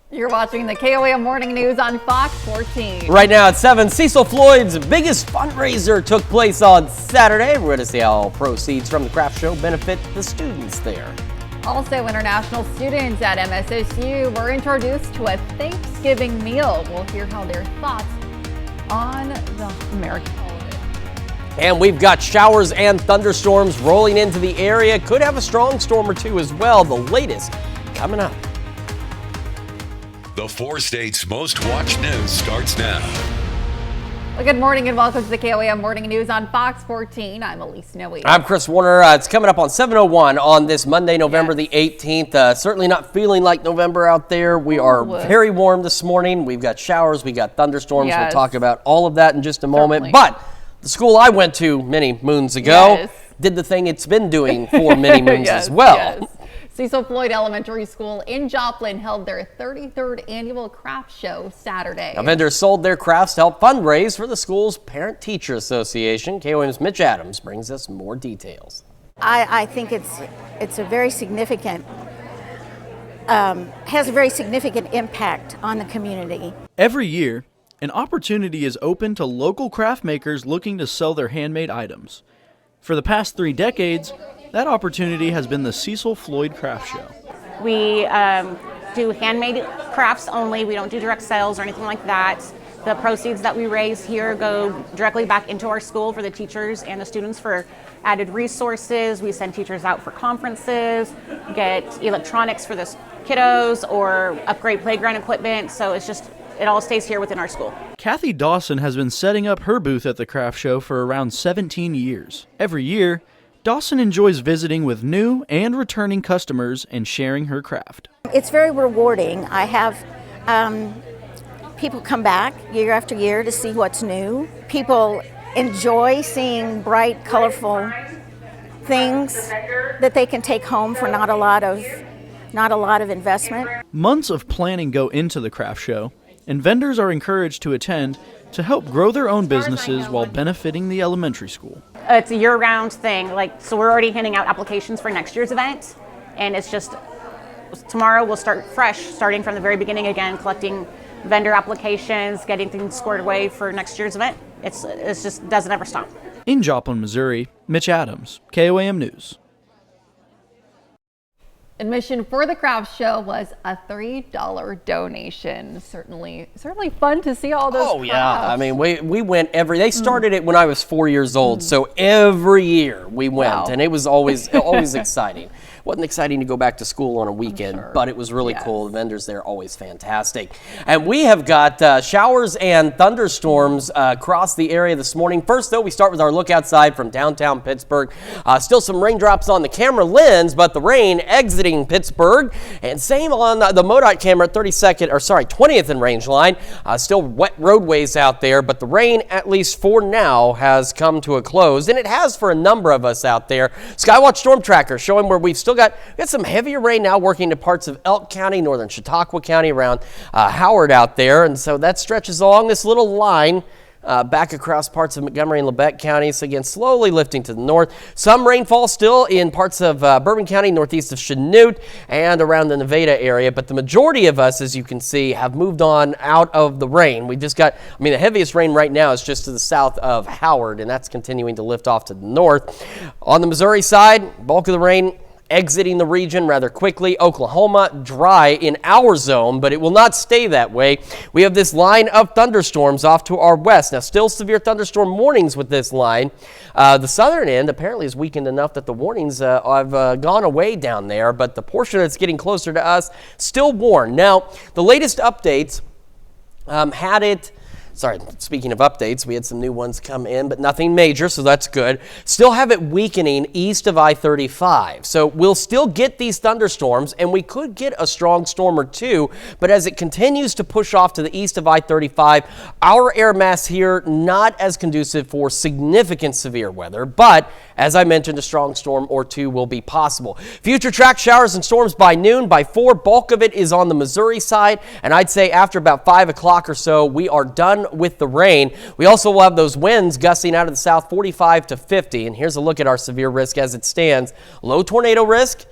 You're watching the KOAM Morning News on Fox 14. Right now at 7, Cecil Floyd's biggest fundraiser took place on Saturday. We're going to see how proceeds from the craft show benefit the students there. Also, international students at MSSU were introduced to a Thanksgiving meal. We'll hear how their thoughts on the American holiday. And we've got showers and thunderstorms rolling into the area. Could have a strong storm or two as well. The latest coming up. The 4 states' most watched news starts now. Well, good morning and welcome to the KOAM Morning News on Fox 14. I'm Elise Noe. I'm Chris Warner. It's coming up on 7:01 on this Monday, November the 18th. Certainly not feeling like November out there. We are very warm this morning. We've got showers. We got thunderstorms. We'll talk about all of that in just a moment. But the school I went to many moons ago did the thing it's been doing for many moons as well. Cecil Floyd Elementary School in Joplin held their 33rd annual craft show Saturday. Now, vendors sold their crafts to help fundraise for the school's Parent-Teacher Association. KOAM's Mitch Adams brings us more details. I think it's a very significant, has a very significant impact on the community. Every year, an opportunity is open to local craft makers looking to sell their handmade items. For the past 3 decades, that opportunity has been the Cecil Floyd Craft Show. We do handmade crafts only. We don't do direct sales or anything like that. The proceeds that we raise here go directly back into our school for the teachers and the students for added resources. We send teachers out for conferences, get electronics for the kiddos, or upgrade playground equipment. So it all stays here within our school. Kathy Dawson has been setting up her booth at the craft show for around 17 years. Every year, Dawson enjoys visiting with new and returning customers and sharing her craft. It's very rewarding. I have people come back year after year to see what's new. People enjoy seeing bright, colorful things that they can take home for not a lot of investment. Months of planning go into the craft show, and vendors are encouraged to attend to help grow their own businesses while benefiting the elementary school. It's a year-round thing. So we're already handing out applications for next year's event, and it's just tomorrow we'll start fresh, starting from the very beginning again, collecting vendor applications, getting things squared away for next year's event. It's just doesn't ever stop. In Joplin, Missouri, Mitch Adams, KOAM News. Admission for the craft show was a $3 donation. Certainly fun to see all those crafts. Yeah, I mean, we went they started it when I was 4 years old, so every year we went, and it was always exciting. Wasn't exciting to go back to school on a weekend, but it was really cool. The vendors there always fantastic. And we have got showers and thunderstorms across the area this morning. First, though, we start with our look outside from downtown Pittsburgh. Still some raindrops on the camera lens, but the rain exiting Pittsburgh. And same on the MoDOT camera, 20th and range line. Still wet roadways out there, but the rain, at least for now, has come to a close. And it has for a number of us out there. Skywatch Storm Tracker showing where we've still got some heavier rain now working to parts of Elk County, northern Chautauqua County, around Howard out there. And so that stretches along this little line back across parts of Montgomery and Labette counties. Again, slowly lifting to the north. Some rainfall still in parts of Bourbon County, northeast of Chanute, and around the Nevada area. But the majority of us, as you can see, have moved on out of the rain. We just got, the heaviest rain right now is just to the south of Howard, and that's continuing to lift off to the north. On the Missouri side, bulk of the rain exiting the region rather quickly. Oklahoma, dry in our zone, but it will not stay that way. We have this line of thunderstorms off to our west. Now, still severe thunderstorm warnings with this line. The southern end apparently is weakened enough that the warnings have gone away down there, but the portion that's getting closer to us still warned. Now, the latest updates had it. Speaking of updates, we had some new ones come in, but nothing major, so that's good. Still have it weakening east of I-35. So we'll still get these thunderstorms, and we could get a strong storm or two, but as it continues to push off to the east of I-35, our air mass here not as conducive for significant severe weather, but as I mentioned, a strong storm or two will be possible. Future track showers and storms by noon. By 4, bulk of it is on the Missouri side, and I'd say after about 5 o'clock or so, we are done with the rain. We also will have those winds gusting out of the south 45 to 50. And here's a look at our severe risk as it stands. Low tornado risk,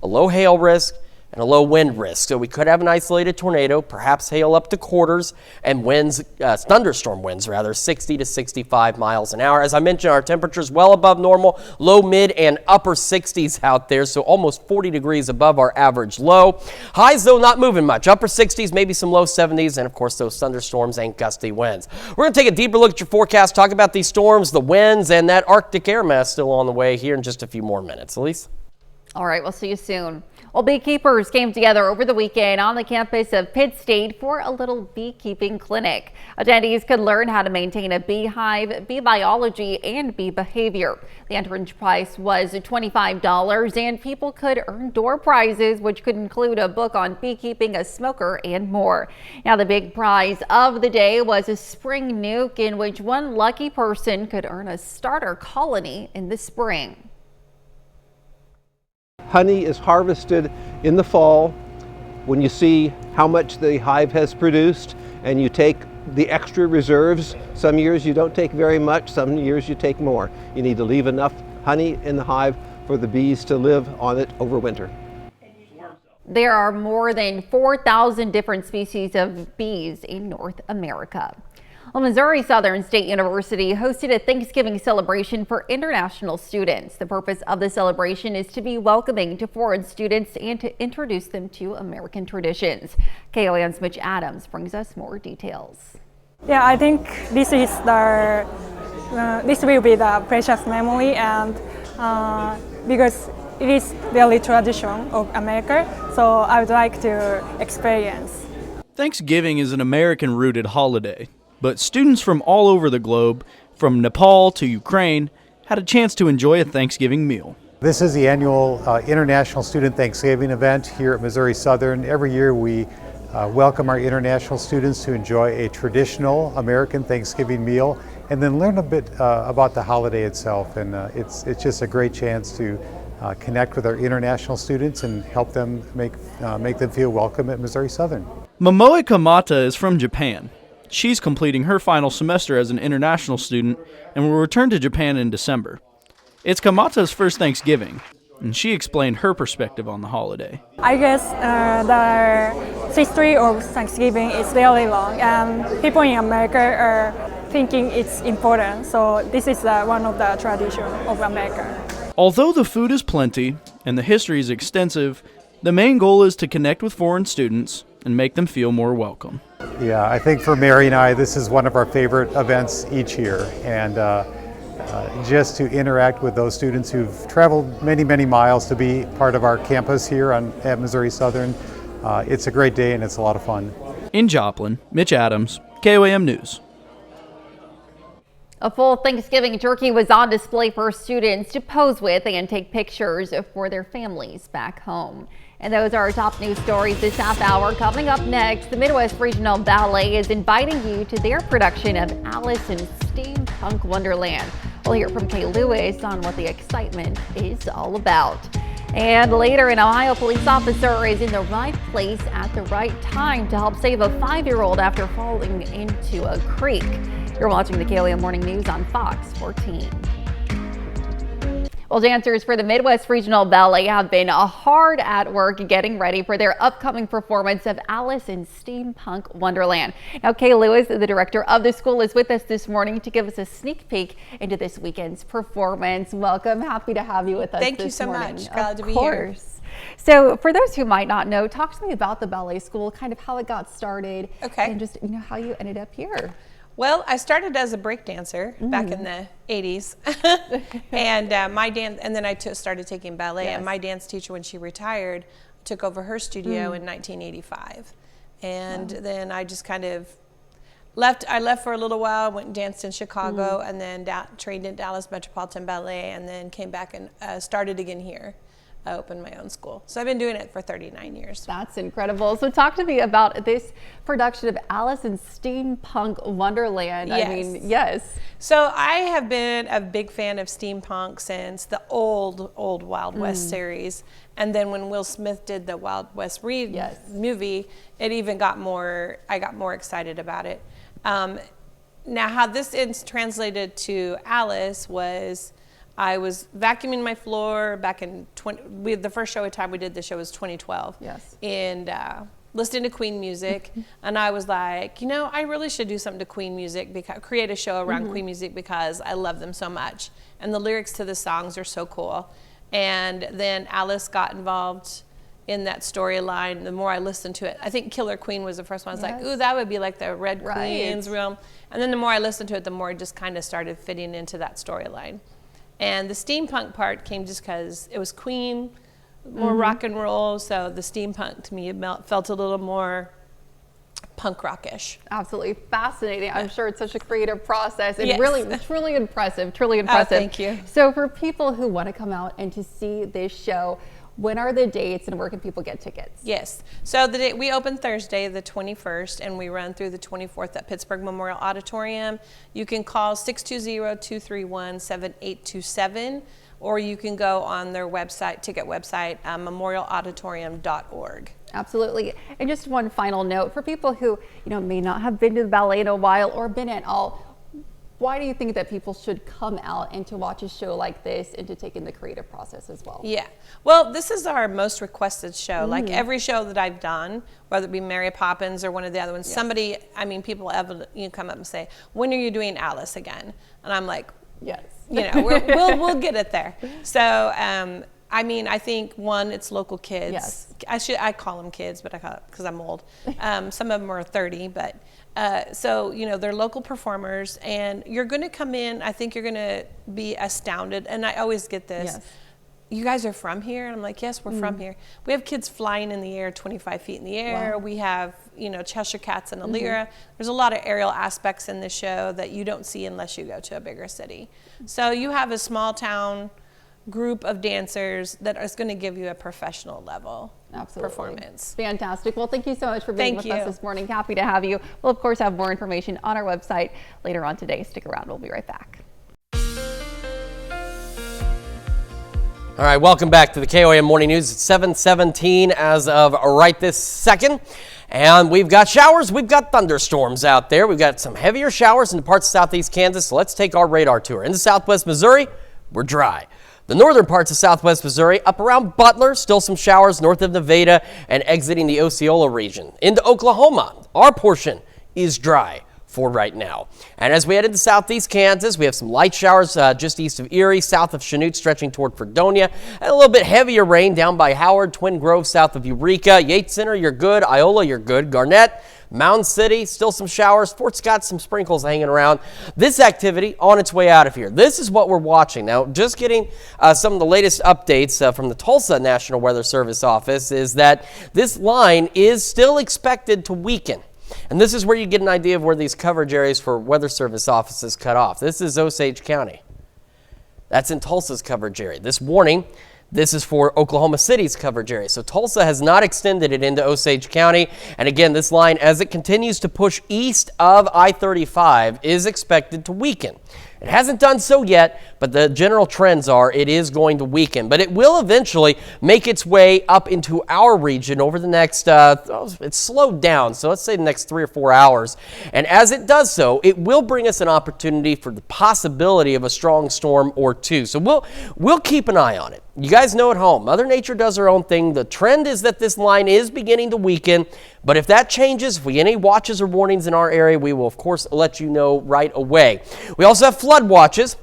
a low hail risk, and a low wind risk. So we could have an isolated tornado, perhaps hail up to quarters, and winds, thunderstorm winds rather, 60 to 65 miles an hour. As I mentioned, our temperatures well above normal, low, mid, and upper 60s out there, so almost 40 degrees above our average low. Highs, though, not moving much. Upper 60s, maybe some low 70s, and of course those thunderstorms and gusty winds. We're going to take a deeper look at your forecast, talk about these storms, the winds, and that Arctic air mass still on the way here in just a few more minutes. Elise? All right, we'll see you soon. Well, beekeepers came together over the weekend on the campus of Pitt State for a little beekeeping clinic. Attendees could learn how to maintain a beehive, bee biology, and bee behavior. The entrance price was $25, and people could earn door prizes, which could include a book on beekeeping, a smoker, and more. Now, the big prize of the day was a spring nuke, in which one lucky person could earn a starter colony in the spring. Honey is harvested in the fall when you see how much the hive has produced, and you take the extra reserves. Some years you don't take very much, some years you take more. You need to leave enough honey in the hive for the bees to live on it over winter. There are more than 4,000 different species of bees in North America. Well, Missouri Southern State University hosted a Thanksgiving celebration for international students. The purpose of the celebration is to be welcoming to foreign students and to introduce them to American traditions. KOAN's Mitch Adams brings us more details. Yeah, I think this is this will be the precious memory, and because it is daily tradition of America, so I would like to experience. Thanksgiving is an American-rooted holiday, but students from all over the globe, from Nepal to Ukraine, had a chance to enjoy a Thanksgiving meal. This is the annual International Student Thanksgiving event here at Missouri Southern. Every year we welcome our international students to enjoy a traditional American Thanksgiving meal and then learn a bit about the holiday itself. And it's just a great chance to connect with our international students and help them make them feel welcome at Missouri Southern. Momoe Kamata is from Japan. She's completing her final semester as an international student and will return to Japan in December. It's Kamata's first Thanksgiving, and she explained her perspective on the holiday. I guess the history of Thanksgiving is really long, and people in America are thinking it's important, so this is one of the traditions of America. Although the food is plenty and the history is extensive, the main goal is to connect with foreign students and make them feel more welcome. Yeah, I think for Mary and I, this is one of our favorite events each year, and just to interact with those students who've traveled many, many miles to be part of our campus here at Missouri Southern, it's a great day and it's a lot of fun. In Joplin, Mitch Adams, KOAM News. A full Thanksgiving turkey was on display for students to pose with and take pictures for their families back home. And those are our top news stories this half hour. Coming up next, the Midwest Regional Ballet is inviting you to their production of Alice in Steampunk Wonderland. We'll hear from Kay Lewis on what the excitement is all about. And later, an Ohio police officer is in the right place at the right time to help save a 5-year-old after falling into a creek. You're watching the KOAM Morning News on Fox 14. Well, dancers for the Midwest Regional Ballet have been hard at work getting ready for their upcoming performance of Alice in Steampunk Wonderland. Now, Kay Lewis, the director of the school, is with us this morning to give us a sneak peek into this weekend's performance. Welcome. Happy to have you with us Thank this you so morning. much. Glad to be here. Of course. So for those who might not know, talk to me about the ballet school, kind of how it got started. Okay. And just, how you ended up here. Well, I started as a break dancer back in the 80s, and and then I started taking ballet. Yes. And my dance teacher, when she retired, took over her studio in 1985, and then I just kind of left. I left for a little while, went and danced in Chicago, and then trained in Dallas Metropolitan Ballet, and then came back and started again here. I opened my own school. So I've been doing it for 39 years. That's incredible. So talk to me about this production of Alice in Steampunk Wonderland. Yes. I mean, yes. So I have been a big fan of steampunk since the old Wild West series. And then when Will Smith did the Wild West movie, it even got I got more excited about it. Now how this is translated to Alice was, I was vacuuming my floor back in the first show time we did the show was 2012. Yes. And listening to Queen music, and I was like, I really should do something to Queen music, create a show around Queen music because I love them so much, and the lyrics to the songs are so cool. And then Alice got involved in that storyline. The more I listened to it, I think Killer Queen was the first one. I was like, ooh, that would be like the Red Queen's realm. And then the more I listened to it, the more it just kind of started fitting into that storyline. And the steampunk part came just because it was Queen, more rock and roll. So the steampunk to me felt a little more punk rockish. Absolutely fascinating. I'm sure it's such a creative process and Yes. really, truly impressive, truly impressive. Oh, thank you. So for people who want to come out and to see this show, when are the dates and where can people get tickets? Yes. So the day we open Thursday, the 21st, and we run through the 24th at Pittsburgh Memorial Auditorium. You can call 620-231-7827, or you can go on their website, ticket website, memorialauditorium.org. Absolutely. And just one final note for people who, may not have been to the ballet in a while or been at all. Why do you think that people should come out and to watch a show like this and to take in the creative process as well? Yeah. Well, this is our most requested show. Like every show that I've done, whether it be Mary Poppins or one of the other ones, people come up and say, when are you doing Alice again? And I'm like, yes. We'll get it there. So, I think one, it's local kids. Yes. I call them kids, but I call it because I'm old. Some of them are 30, but they're local performers, and you're going to come in. I think you're going to be astounded. And I always get this. Yes. You guys are from here? And I'm like, yes, we're from here. We have kids flying in the air, 25 feet in the air. Wow. We have, Cheshire Cats and Alira. There's a lot of aerial aspects in this show that you don't see unless you go to a bigger city. So you have a small town group of dancers that is going to give you a professional level performance. Fantastic. Well, thank you so much for being Thank with us you. this morning. Happy to have you. We'll, of course, have more information on our website later on today. Stick around. We'll be right back. All right, welcome back to the KOAM Morning News. It's 7:17 as of right this second. And we've got showers, we've got thunderstorms out there. We've got some heavier showers in parts of southeast Kansas. So let's take our radar tour. Into southwest Missouri, we're dry. The northern parts of southwest Missouri, up around Butler, still some showers north of Nevada and exiting the Osceola region. Into Oklahoma, our portion is dry for right now. And as we head into southeast Kansas, we have some light showers just east of Erie, south of Chanute, stretching toward Fredonia, and a little bit heavier rain down by Howard, Twin Grove, south of Eureka. Yates Center, you're good. Iola, you're good. Garnett, Mound City, still some showers. Fort Scott, some sprinkles hanging around. This activity on its way out of here. This is what we're watching. Now, just getting some of the latest updates from the Tulsa National Weather Service office is that this line is still expected to weaken. And this is where you get an idea of where these coverage areas for Weather Service offices cut off. This is Osage County. That's in Tulsa's coverage area. This warning, this is for Oklahoma City's coverage area. So Tulsa has not extended it into Osage County. And again, this line, as it continues to push east of I-35, is expected to weaken. It hasn't done so yet, but the general trends are it is going to weaken. But it will eventually make its way up into our region over the next, it's slowed down, so let's say the next 3 or 4 hours. And as it does so, it will bring us an opportunity for the possibility of a strong storm or two. So we'll keep an eye on it. You guys know at home, Mother Nature does her own thing. The trend is that this line is beginning to weaken. But if that changes, if we get any watches or warnings in our area, we will, of course, let you know right away. We also have flood watches.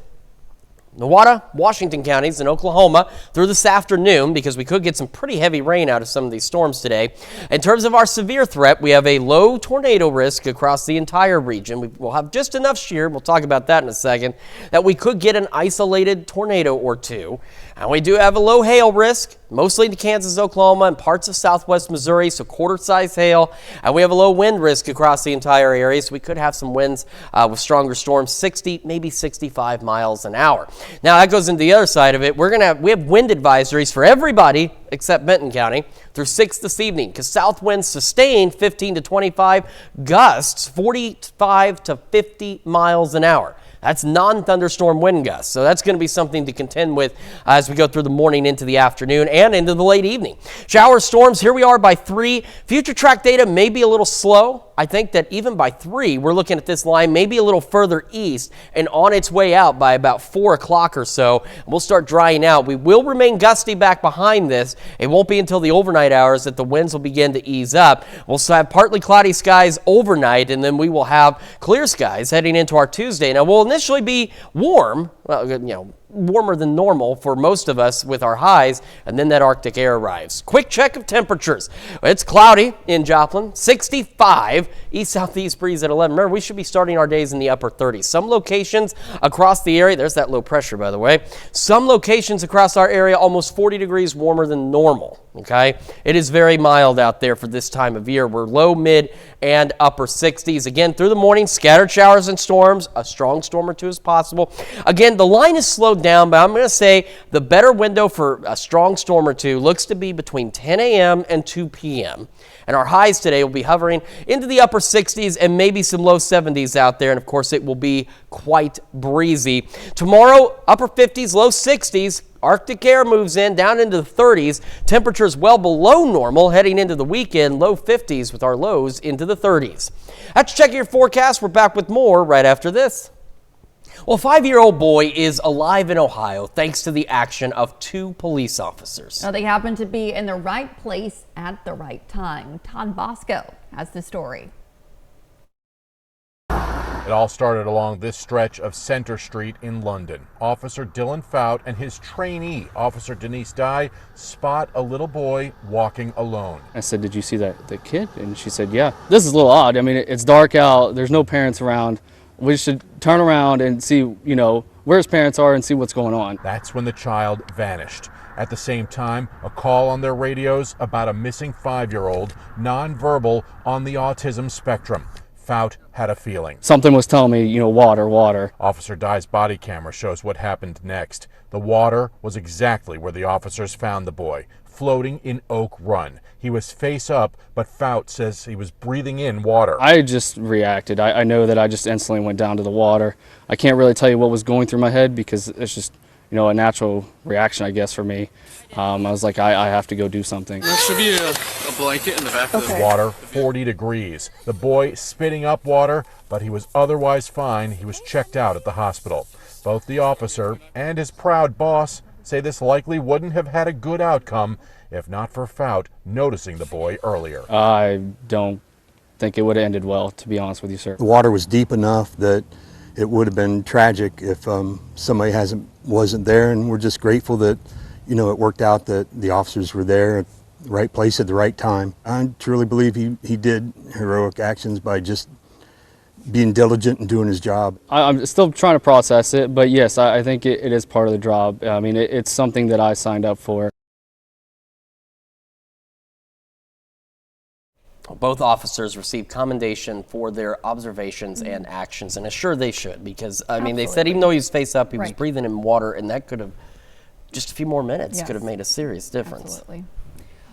Nowata, Washington counties, and Oklahoma through this afternoon because we could get some pretty heavy rain out of some of these storms today. In terms of our severe threat, we have a low tornado risk across the entire region. We'll have just enough shear, we'll talk about that in a second, that we could get an isolated tornado or two. And we do have a low hail risk, mostly in Kansas, Oklahoma, and parts of southwest Missouri, so quarter-size hail. And we have a low wind risk across the entire area, so we could have some winds with stronger storms, 60, maybe 65 miles an hour. Now, that goes into the other side of it. We have wind advisories for everybody except Benton County through 6 this evening because south winds sustained 15 to 25, gusts 45 to 50 miles an hour. That's non-thunderstorm wind gusts, so that's going to be something to contend with as we go through the morning into the afternoon and into the late evening. Shower storms, here we are by 3. Future track data may be a little slow. I think that even by 3, we're looking at this line maybe a little further east and on its way out by about 4 o'clock or so. We'll start drying out. We will remain gusty back behind this. It won't be until the overnight hours that the winds will begin to ease up. We'll have partly cloudy skies overnight, and then we will have clear skies heading into our Tuesday. Now, we'll initially be warm, well, warmer than normal for most of us with our highs, and then that Arctic air arrives. Quick check of temperatures. It's cloudy in Joplin, 65, east-southeast breeze at 11. Remember, we should be starting our days in the upper 30s. Some locations across the area, there's that low pressure, by the way. Some locations across our area almost 40 degrees warmer than normal. Okay, it is very mild out there for this time of year. We're low, mid, and upper 60s. Again, through the morning, scattered showers and storms. A strong storm or two is possible. Again, the line is slowed down, but I'm going to say the better window for a strong storm or two looks to be between 10 a.m. and 2 p.m. And our highs today will be hovering into the upper 60s and maybe some low 70s out there. And of course, it will be quite breezy. Tomorrow, upper 50s, low 60s. Arctic air moves in down into the 30s. Temperatures well below normal heading into the weekend. Low 50s with our lows into the 30s. That's check your forecast. We're back with more right after this. Well, a 5-year-old boy is alive in Ohio thanks to the action of 2 police officers. Now, they happen to be in the right place at the right time. Todd Bosco has the story. It all started along this stretch of Center Street in London. Officer Dylan Fout and his trainee, Officer Denise Dye, spot a little boy walking alone. I said, "Did you see the kid?" And she said, "Yeah." This is a little odd. I mean, it's dark out. There's no parents around. We should turn around and see, where his parents are and see what's going on. That's when the child vanished. At the same time, a call on their radios about a missing 5-year-old, nonverbal, on the autism spectrum. Fout had a feeling. Something was telling me, water, water. Officer Dye's body camera shows what happened next. The water was exactly where the officers found the boy, floating in Oak Run. He was face up, but Fout says he was breathing in water. I just reacted. I know that I just instantly went down to the water. I can't really tell you what was going through my head because it's just, a natural reaction, I guess, for me. I was like, I have to go do something. There should be a blanket in the back of the water, 40 degrees. The boy spitting up water, but he was otherwise fine. He was checked out at the hospital. Both the officer and his proud boss say this likely wouldn't have had a good outcome if not for Fout noticing the boy earlier. I don't think it would have ended well, to be honest with you, sir. The water was deep enough that it would have been tragic if somebody wasn't there, and we're just grateful that it worked out that the officers were there at the right place at the right time. I truly believe he did heroic actions by just being diligent and doing his job. I'm still trying to process it, but yes, I think it is part of the job. I mean, it's something that I signed up for. Both officers received commendation for their observations and actions, and I'm sure they should, because, they said even though he was face up, he was breathing in water, and that could have, just a few more minutes, could have made a serious difference. Absolutely.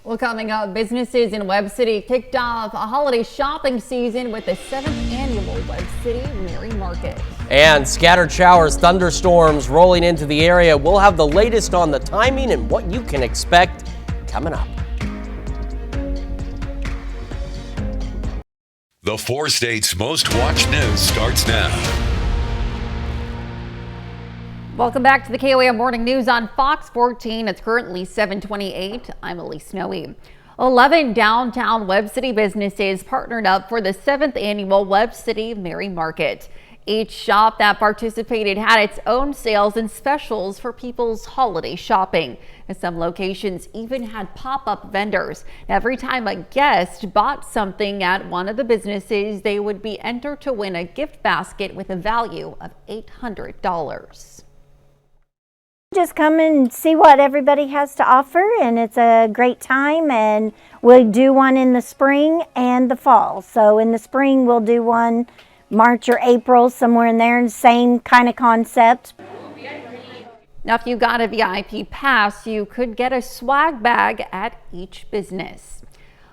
Well, coming up, businesses in Webb City kicked off a holiday shopping season with the 7th annual Webb City Merry Market. And scattered showers, thunderstorms rolling into the area. We'll have the latest on the timing and what you can expect coming up. The 4 states' most watched news starts now. Welcome back to the KOAM Morning News on Fox 14. It's currently 7:28. I'm Elise Snowy. 11 downtown Webb City businesses partnered up for the 7th annual Webb City Merry Market. Each shop that participated had its own sales and specials for people's holiday shopping. And some locations even had pop-up vendors. Every time a guest bought something at one of the businesses, they would be entered to win a gift basket with a value of $800. Just come and see what everybody has to offer, and it's a great time. And we'll do one in the spring and the fall. So in the spring we'll do one March or April, somewhere in there, and same kind of concept. Now, if you got a VIP pass, you could get a swag bag at each business.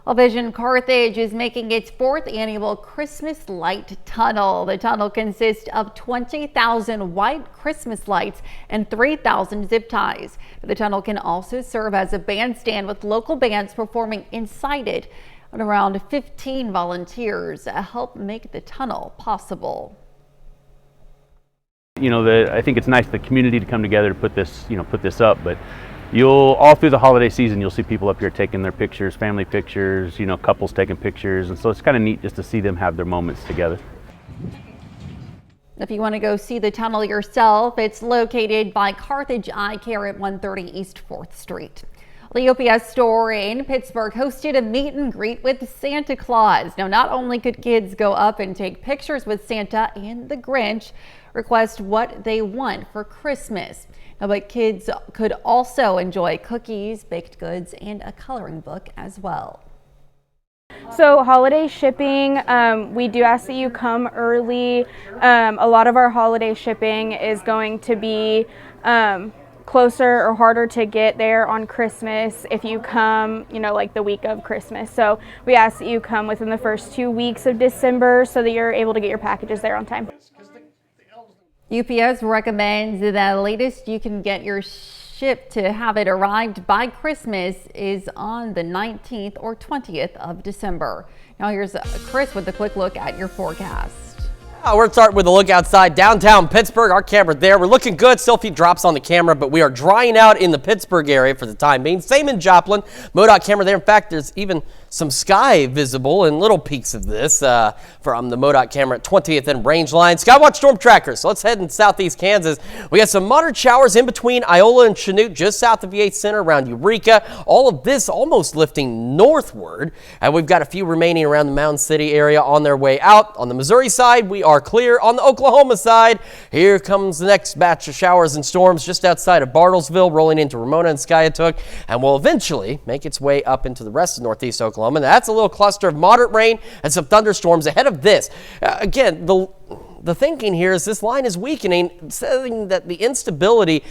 Well, Vision Carthage is making its 4th annual Christmas Light Tunnel. The tunnel consists of 20,000 white Christmas lights and 3,000 zip ties. The tunnel can also serve as a bandstand with local bands performing inside it. And around 15 volunteers help make the tunnel possible. I think it's nice for the community to come together to put this up, but all through the holiday season, you'll see people up here taking their pictures, family pictures, couples taking pictures, and so it's kind of neat just to see them have their moments together. If you want to go see the tunnel yourself, it's located by Carthage Eye Care at 130 East 4th Street. The UPS store in Pittsburgh hosted a meet and greet with Santa Claus. Now, not only could kids go up and take pictures with Santa and the Grinch, request what they want for Christmas. Now, but kids could also enjoy cookies, baked goods, and a coloring book as well. So holiday shipping, we do ask that you come early. A lot of our holiday shipping is going to be closer or harder to get there on Christmas if you come, like the week of Christmas. So we ask that you come within the first 2 weeks of December so that you're able to get your packages there on time. UPS recommends the latest you can get your ship to have it arrived by Christmas is on the 19th or 20th of December. Now here's Chris with a quick look at your forecast. We're starting with a look outside downtown Pittsburgh. Our camera there. We're looking good. Still a few drops on the camera, but we are drying out in the Pittsburgh area for the time being. Same in Joplin. MoDOT camera there. In fact, there's even some sky visible in little peaks of this from the MoDOT camera at 20th and Rangeline. Skywatch Storm Tracker. So let's head in southeast Kansas. We got some moderate showers in between Iola and Chanute, just south of VA Center around Eureka. All of this almost lifting northward. And we've got a few remaining around the Mound City area on their way out. On the Missouri side, we are clear. On the Oklahoma side, here comes the next batch of showers and storms just outside of Bartlesville, rolling into Ramona and Skiatook, and will eventually make its way up into the rest of northeast Oklahoma. And that's a little cluster of moderate rain and some thunderstorms ahead of this. Again, the thinking here is this line is weakening, saying that the instability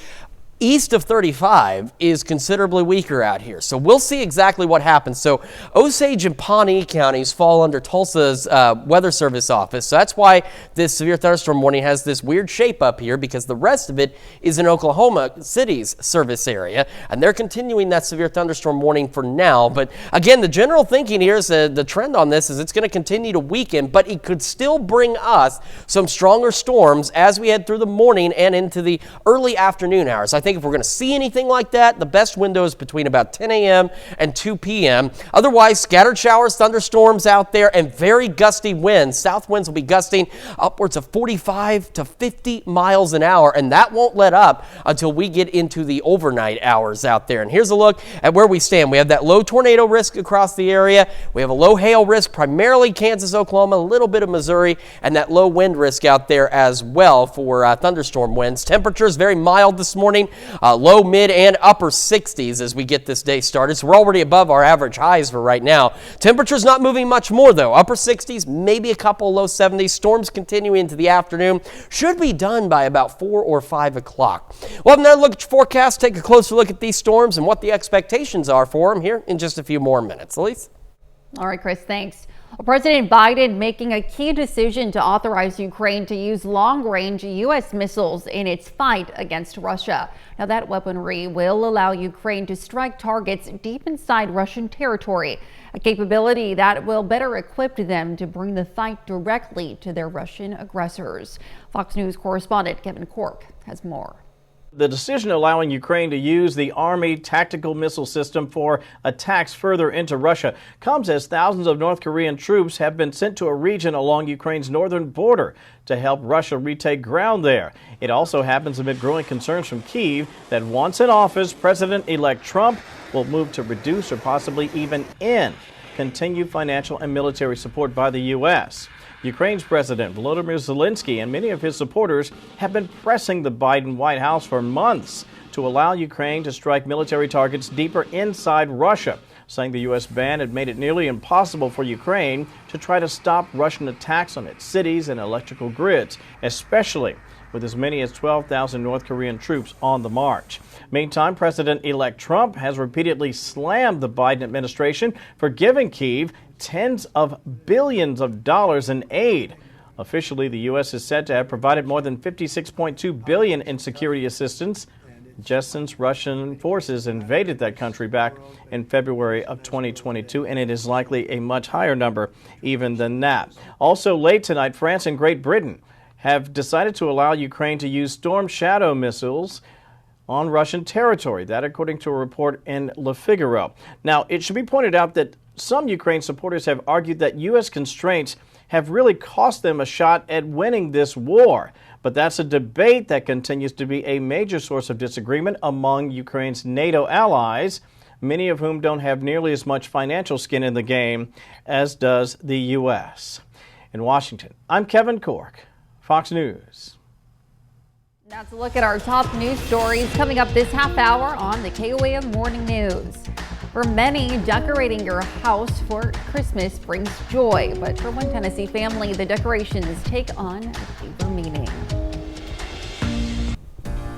east of 35 is considerably weaker out here. So we'll see exactly what happens. So Osage and Pawnee counties fall under Tulsa's Weather Service office. So that's why this severe thunderstorm warning has this weird shape up here, because the rest of it is in Oklahoma City's service area. And they're continuing that severe thunderstorm warning for now. But again, the general thinking here is the trend on this is it's going to continue to weaken, but it could still bring us some stronger storms as we head through the morning and into the early afternoon hours. I think if we're going to see anything like that, the best window is between about 10 a.m. and 2 p.m. Otherwise, scattered showers, thunderstorms out there, and very gusty winds. South winds will be gusting upwards of 45 to 50 miles an hour, and that won't let up until we get into the overnight hours out there. And here's a look at where we stand. We have that low tornado risk across the area. We have a low hail risk, primarily Kansas, Oklahoma, a little bit of Missouri, and that low wind risk out there as well for thunderstorm winds. Temperatures very mild this morning. Low, mid, and upper 60s as we get this day started. So we're already above our average highs for right now. Temperatures not moving much more, though. Upper 60s, maybe a couple low 70s. Storms continuing into the afternoon. Should be done by about 4 or 5 o'clock. Well, have another look at your forecast. Take a closer look at these storms and what the expectations are for them here in just a few more minutes. Elise? All right, Chris, thanks. Well, President Biden making a key decision to authorize Ukraine to use long-range U.S. missiles in its fight against Russia. Now, that weaponry will allow Ukraine to strike targets deep inside Russian territory, a capability that will better equip them to bring the fight directly to their Russian aggressors. Fox News correspondent Kevin Cork has more. The decision allowing Ukraine to use the Army tactical missile system for attacks further into Russia comes as thousands of North Korean troops have been sent to a region along Ukraine's northern border to help Russia retake ground there. It also happens amid growing concerns from Kyiv that once in office, President-elect Trump will move to reduce or possibly even end continued financial and military support by the U.S. Ukraine's President Volodymyr Zelensky and many of his supporters have been pressing the Biden White House for months to allow Ukraine to strike military targets deeper inside Russia, saying the U.S. ban had made it nearly impossible for Ukraine to try to stop Russian attacks on its cities and electrical grids, especially with as many as 12,000 North Korean troops on the march. Meantime, President-elect Trump has repeatedly slammed the Biden administration for giving Kyiv tens of billions of dollars in aid. Officially, the U.S. is said to have provided more than $56.2 billion in security assistance just since Russian forces invaded that country back in February of 2022, and it is likely a much higher number even than that. Also late tonight, France and Great Britain have decided to allow Ukraine to use Storm Shadow missiles on Russian territory. That according to a report in Le Figaro. Now, it should be pointed out that some Ukraine supporters have argued that U.S. constraints have really cost them a shot at winning this war. But that's a debate that continues to be a major source of disagreement among Ukraine's NATO allies, many of whom don't have nearly as much financial skin in the game as does the U.S. In Washington, I'm Kevin Cork, Fox News. That's a look at our top news stories coming up this half hour on the KOAM Morning News. For many, decorating your house for Christmas brings joy, but for one Tennessee family, the decorations take on a deeper meaning.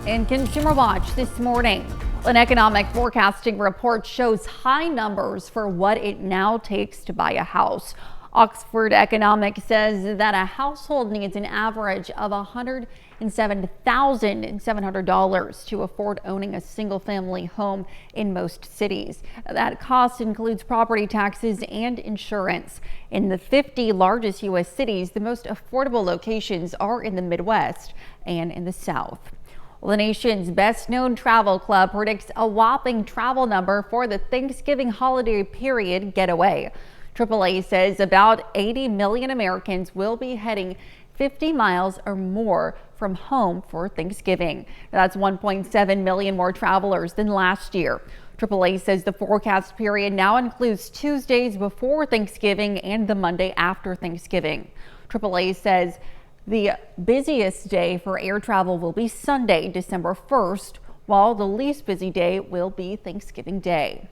In Consumer Watch this morning, an economic forecasting report shows high numbers for what it now takes to buy a house. Oxford Economics says that a household needs an average of $107,700 to afford owning a single-family home in most cities. That cost includes property taxes and insurance. In the 50 largest U.S. cities, the most affordable locations are in the Midwest and in the South. Well, the nation's best-known travel club predicts a whopping travel number for the Thanksgiving holiday period getaway. AAA says about 80 million Americans will be heading 50 miles or more from home for Thanksgiving. That's 1.7 million more travelers than last year. AAA says the forecast period now includes Tuesdays before Thanksgiving and the Monday after Thanksgiving. AAA says the busiest day for air travel will be Sunday, December 1st, while the least busy day will be Thanksgiving Day.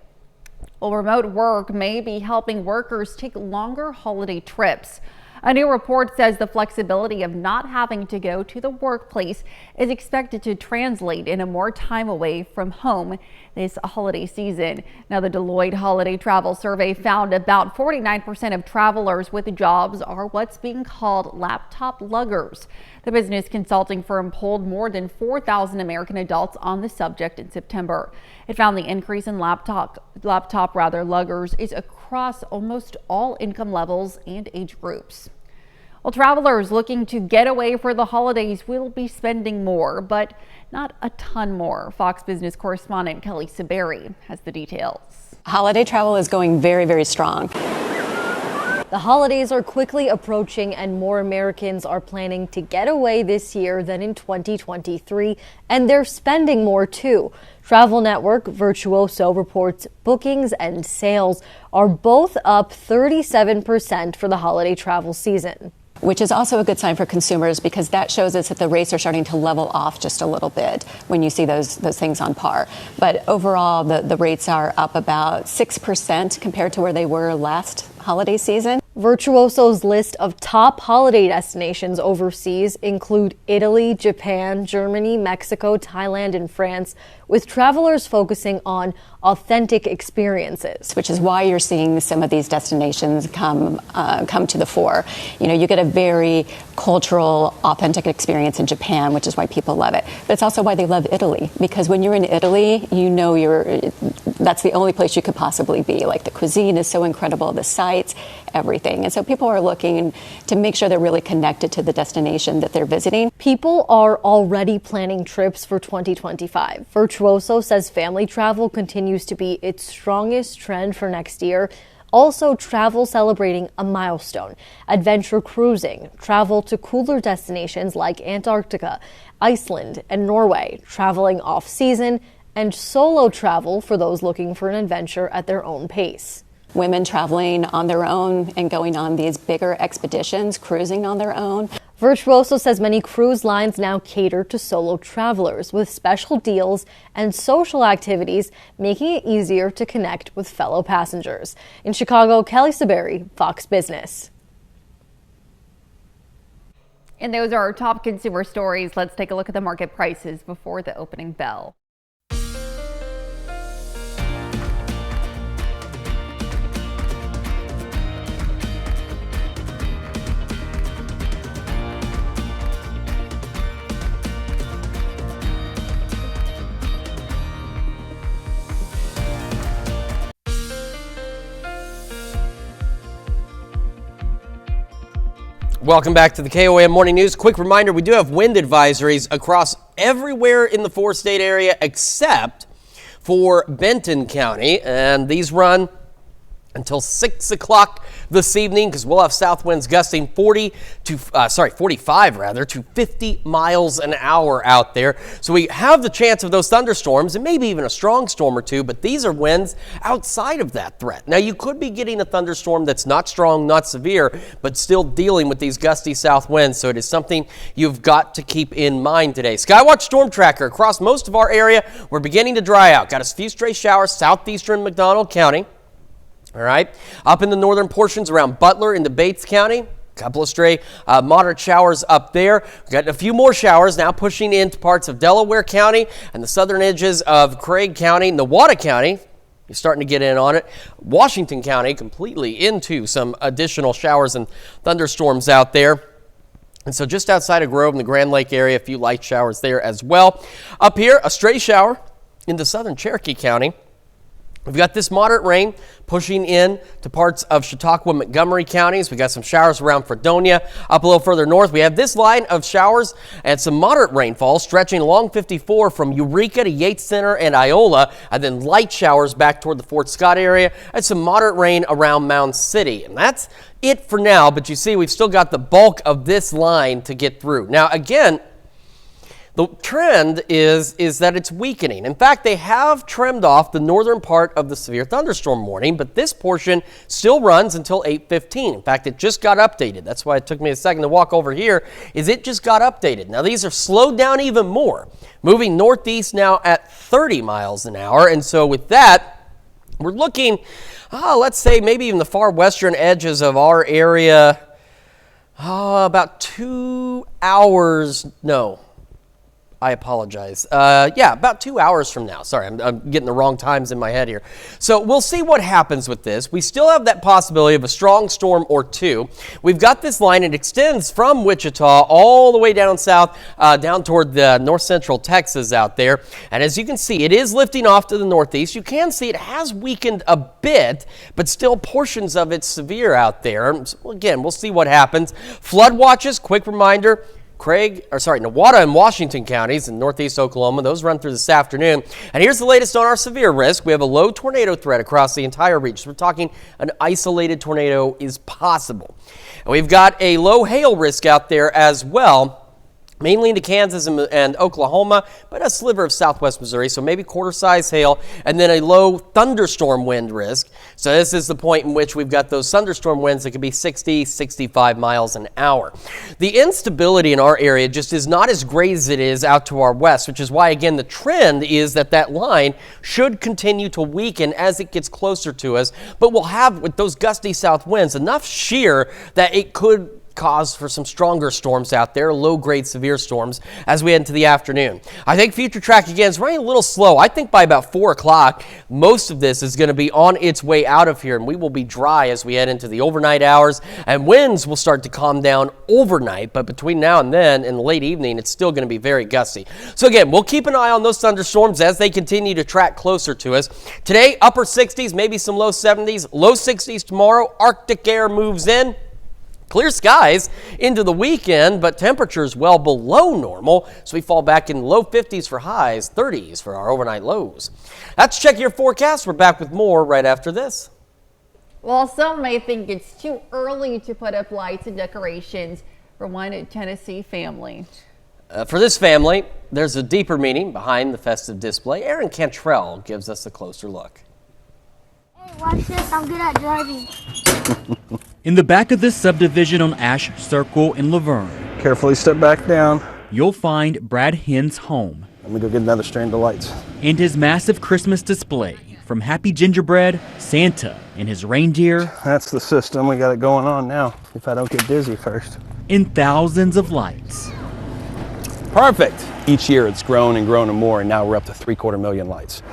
Well, remote work may be helping workers take longer holiday trips. A new report says the flexibility of not having to go to the workplace is expected to translate into more time away from home this holiday season. Now, the Deloitte Holiday Travel Survey found about 49% of travelers with jobs are what's being called laptop luggers. The business consulting firm polled more than 4,000 American adults on the subject in September. It found the increase in laptop luggers is across almost all income levels and age groups. Well, travelers looking to get away for the holidays will be spending more, but not a ton more. Fox Business correspondent Kelly Saberi has the details. Holiday travel is going very, very strong. The holidays are quickly approaching and more Americans are planning to get away this year than in 2023, and they're spending more too. Travel network Virtuoso reports bookings and sales are both up 37% for the holiday travel season. Which is also a good sign for consumers because that shows us that the rates are starting to level off just a little bit when you see those things on par. But overall, the rates are up about 6% compared to where they were last holiday season. Virtuoso's list of top holiday destinations overseas include Italy, Japan, Germany, Mexico, Thailand, and France, with travelers focusing on authentic experiences. Which is why you're seeing some of these destinations come to the fore. You know, you get a very cultural, authentic experience in Japan, which is why people love it. But it's also why they love Italy, because when you're in Italy, you know that's the only place you could possibly be. Like, the cuisine is so incredible, the sights, everything. And so people are looking to make sure they're really connected to the destination that they're visiting. People are already planning trips for 2025. Virtuoso says family travel continues to be its strongest trend for next year. Also, travel celebrating a milestone, adventure cruising, travel to cooler destinations like Antarctica, Iceland, and Norway, traveling off-season, and solo travel for those looking for an adventure at their own pace. Women traveling on their own and going on these bigger expeditions, cruising on their own. Virtuoso says many cruise lines now cater to solo travelers with special deals and social activities, making it easier to connect with fellow passengers. In Chicago, Kelly Saberi, Fox Business. And those are our top consumer stories. Let's take a look at the market prices before the opening bell. Welcome back to the KOAM Morning News. Quick reminder, we do have wind advisories across everywhere in the 4-state area except for Benton County, and these run until 6 o'clock this evening because we'll have south winds gusting 45 to 50 miles an hour out there. So we have the chance of those thunderstorms and maybe even a strong storm or two, but these are winds outside of that threat. Now you could be getting a thunderstorm that's not strong, not severe, but still dealing with these gusty south winds. So it is something you've got to keep in mind today. Skywatch Storm Tracker across most of our area, we're beginning to dry out. Got a few stray showers southeastern McDonald County. All right, up in the northern portions around Butler into Bates County, a couple of stray moderate showers up there. We've got a few more showers now pushing into parts of Delaware County and the southern edges of Craig County, Newata County. You're starting to get in on it. Washington County completely into some additional showers and thunderstorms out there. And so just outside of Grove in the Grand Lake area, a few light showers there as well. Up here, a stray shower into southern Cherokee County. We've got this moderate rain pushing in to parts of Chautauqua, Montgomery counties. We got some showers around Fredonia. Up a little further north, we have this line of showers and some moderate rainfall stretching along 54 from Eureka to Yates Center and Iola, and then light showers back toward the Fort Scott area and some moderate rain around Mound City. And that's it for now, but you see we've still got the bulk of this line to get through. Now again, the trend is that it's weakening. In fact, they have trimmed off the northern part of the severe thunderstorm warning, but this portion still runs until 8:15. In fact, it just got updated. That's why it took me a second to walk over here, is it just got updated. Now, these are slowed down even more, moving northeast now at 30 miles an hour. And so with that, we're looking, let's say maybe even the far western edges of our area, about 2 hours, no. I apologize. About 2 hours from now. Sorry, I'm getting the wrong times in my head here. So we'll see what happens with this. We still have that possibility of a strong storm or two. We've got this line. It extends from Wichita all the way down south, down toward the north central Texas out there. And as you can see, it is lifting off to the northeast. You can see it has weakened a bit, but still portions of it severe out there. So again, we'll see what happens. Flood watches, quick reminder. Newata and Washington counties in northeast Oklahoma, those run through this afternoon. And here's the latest on our severe risk. We have a low tornado threat across the entire region. So we're talking an isolated tornado is possible. And we've got a low hail risk out there as well, mainly into Kansas and Oklahoma, but a sliver of southwest Missouri, so maybe quarter-size hail, and then a low thunderstorm wind risk. So this is the point in which we've got those thunderstorm winds that can be 60, 65 miles an hour. The instability in our area just is not as great as it is out to our west, which is why, again, the trend is that line should continue to weaken as it gets closer to us, but we'll have, with those gusty south winds, enough shear that it could cause for some stronger storms out there, low-grade severe storms as we head into the afternoon. I think future track again is running a little slow. I think by about 4 o'clock, most of this is going to be on its way out of here, and we will be dry as we head into the overnight hours, and winds will start to calm down overnight, but between now and then, in the late evening, it's still going to be very gusty. So again, we'll keep an eye on those thunderstorms as they continue to track closer to us. Today, upper 60s, maybe some low 70s, low 60s tomorrow. Arctic air moves in. Clear skies into the weekend, but temperatures well below normal, so we fall back in low 50s for highs, 30s for our overnight lows. That's Check Your Forecast. We're back with more right after this. Well, some may think it's too early to put up lights and decorations for one Tennessee family. For this family, there's a deeper meaning behind the festive display. Aaron Cantrell gives us a closer look. Hey, watch this. I'm good at driving. In the back of this subdivision on Ash Circle in Laverne, carefully step back down. You'll find Brad Hinn's home. Let me go get another strand of lights. And his massive Christmas display, from Happy Gingerbread, Santa, and his reindeer. That's the system. We got it going on now, if I don't get dizzy first. And thousands of lights. Perfect. Each year it's grown and grown and more, and now we're up to 750,000 lights.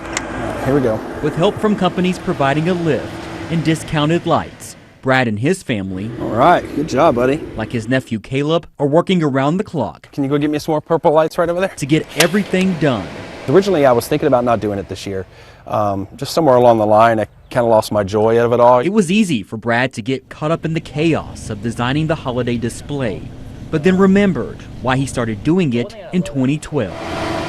Here we go. With help from companies providing a lift and discounted lights, Brad and his family, all right, good job, buddy, like his nephew Caleb, are working around the clock. Can you go get me some more purple lights right over there? To get everything done Originally, I was thinking about not doing it this year. Just somewhere along the line, I kind of lost my joy out of it all. It was easy for Brad to get caught up in the chaos of designing the holiday display, but then remembered why he started doing it in 2012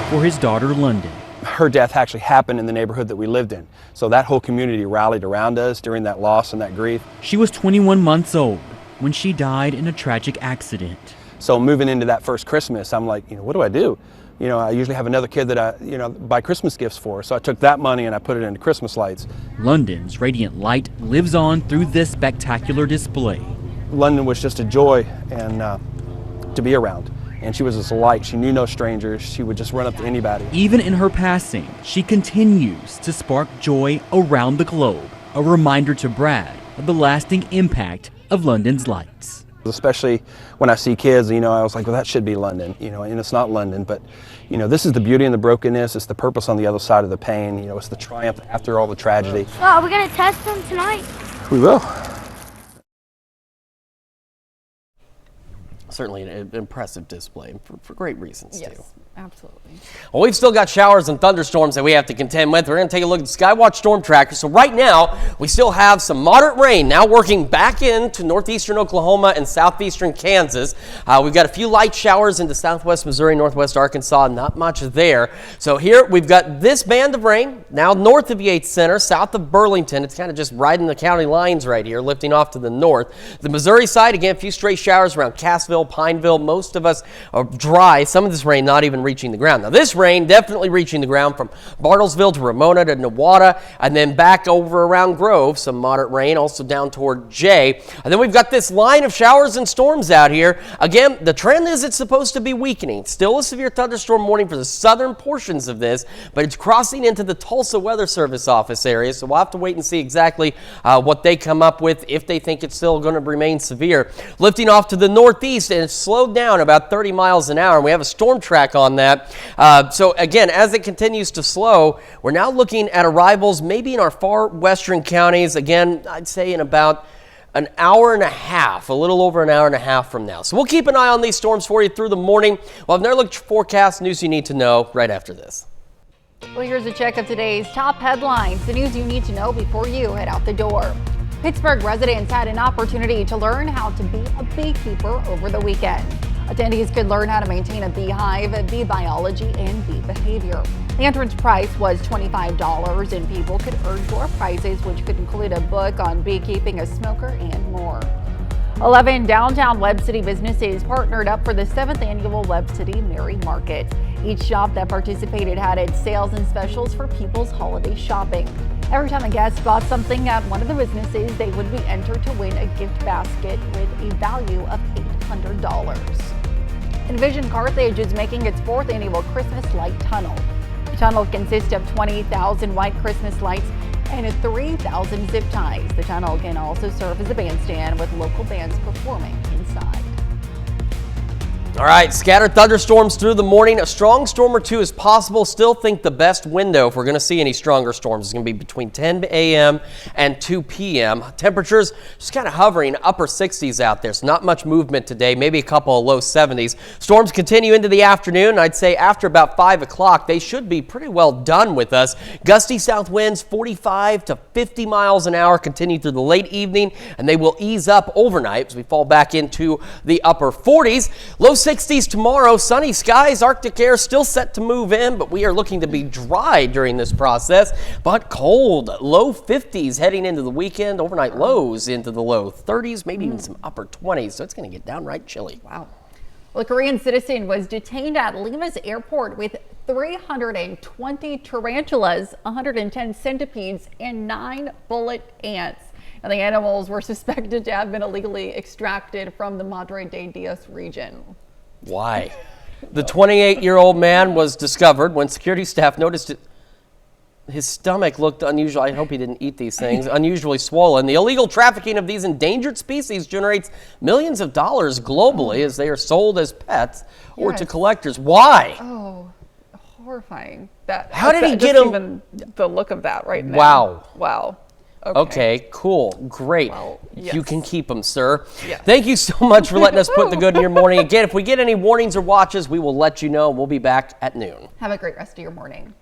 for his daughter, London. Her death actually happened in the neighborhood that we lived in. So that whole community rallied around us during that loss and that grief. She was 21 months old when she died in a tragic accident. So moving into that first Christmas, I'm like, what do I do? I usually have another kid that I, buy Christmas gifts for. So I took that money and I put it into Christmas lights. London's radiant light lives on through this spectacular display. London was just a joy and to be around. And she was this light. She knew no strangers. She would just run up to anybody. Even in her passing, she continues to spark joy around the globe. A reminder to Brad of the lasting impact of London's lights. Especially when I see kids, I was like, well, that should be London, and it's not London, but, this is the beauty and the brokenness. It's the purpose on the other side of the pain. It's the triumph after all the tragedy. Well, are we going to test them tonight? We will. Certainly an impressive display for great reasons, too. Absolutely. Well, we've still got showers and thunderstorms that we have to contend with. We're going to take a look at the Skywatch Storm Tracker. So right now, we still have some moderate rain now working back into northeastern Oklahoma and southeastern Kansas. We've got a few light showers into southwest Missouri, northwest Arkansas, not much there. So here we've got this band of rain now north of Yates Center, south of Burlington. It's kind of just riding the county lines right here, lifting off to the north. The Missouri side, again, a few stray showers around Cassville, Pineville. Most of us are dry. Some of this rain not even reaching the ground. Now this rain definitely reaching the ground from Bartlesville to Ramona to Newata, and then back over around Grove. Some moderate rain also down toward Jay. And then we've got this line of showers and storms out here. Again, the trend is it's supposed to be weakening. Still a severe thunderstorm warning for the southern portions of this, but it's crossing into the Tulsa Weather Service office area. So we'll have to wait and see exactly what they come up with, if they think it's still going to remain severe. Lifting off to the northeast, and it's slowed down about 30 miles an hour. And we have a storm track on that. So again, as it continues to slow, we're now looking at arrivals maybe in our far western counties. Again, I'd say in about an hour and a half, a little over an hour and a half from now. So we'll keep an eye on these storms for you through the morning. We'll have another look at forecast news you need to know right after this. Well, here's a check of today's top headlines, the news you need to know before you head out the door. Pittsburgh residents had an opportunity to learn how to be a beekeeper over the weekend. Attendees could learn how to maintain a beehive, bee biology, and bee behavior. The entrance price was $25, and people could earn door prizes, which could include a book on beekeeping, a smoker, and more. 11 downtown Webb City businesses partnered up for the 7th annual Webb City Merry Market. Each shop that participated had its sales and specials for people's holiday shopping. Every time a guest bought something at one of the businesses, they would be entered to win a gift basket with a value of $800. Envision Carthage is making its 4th annual Christmas Light Tunnel. The tunnel consists of 20,000 white Christmas lights and 3,000 zip ties. The tunnel can also serve as a bandstand with local bands performing inside. All right, scattered thunderstorms through the morning. A strong storm or two is possible. Still think the best window, if we're going to see any stronger storms, is going to be between 10 a.m. and 2 p.m. Temperatures just kind of hovering upper 60s out there, so not much movement today, maybe a couple of low 70s. Storms continue into the afternoon. I'd say after about 5 o'clock, they should be pretty well done with us. Gusty south winds 45 to 50 miles an hour continue through the late evening, and they will ease up overnight as we fall back into the upper 40s. Low 60s tomorrow, sunny skies, Arctic air still set to move in, but we are looking to be dry during this process, but cold. Low 50s heading into the weekend, overnight lows into the low 30s, maybe even some upper 20s, so it's going to get downright chilly. Wow. Well, a Korean citizen was detained at Lima's airport with 320 tarantulas, 110 centipedes, and 9 bullet ants. And the animals were suspected to have been illegally extracted from the Madre de Dios region. Why? The 28-year-old man was discovered when security staff noticed his stomach looked unusual. I hope he didn't eat these things. Unusually swollen. The illegal trafficking of these endangered species generates millions of dollars globally as they are sold as pets or to collectors. Why? Oh, horrifying. That. How did he get just them? Even the look of that right now. Wow. Wow. Okay, cool, great. Well, You can keep them, sir. Yes. Thank you so much for letting us put the good in your morning. Again, if we get any warnings or watches, we will let you know. We'll be back at noon. Have a great rest of your morning.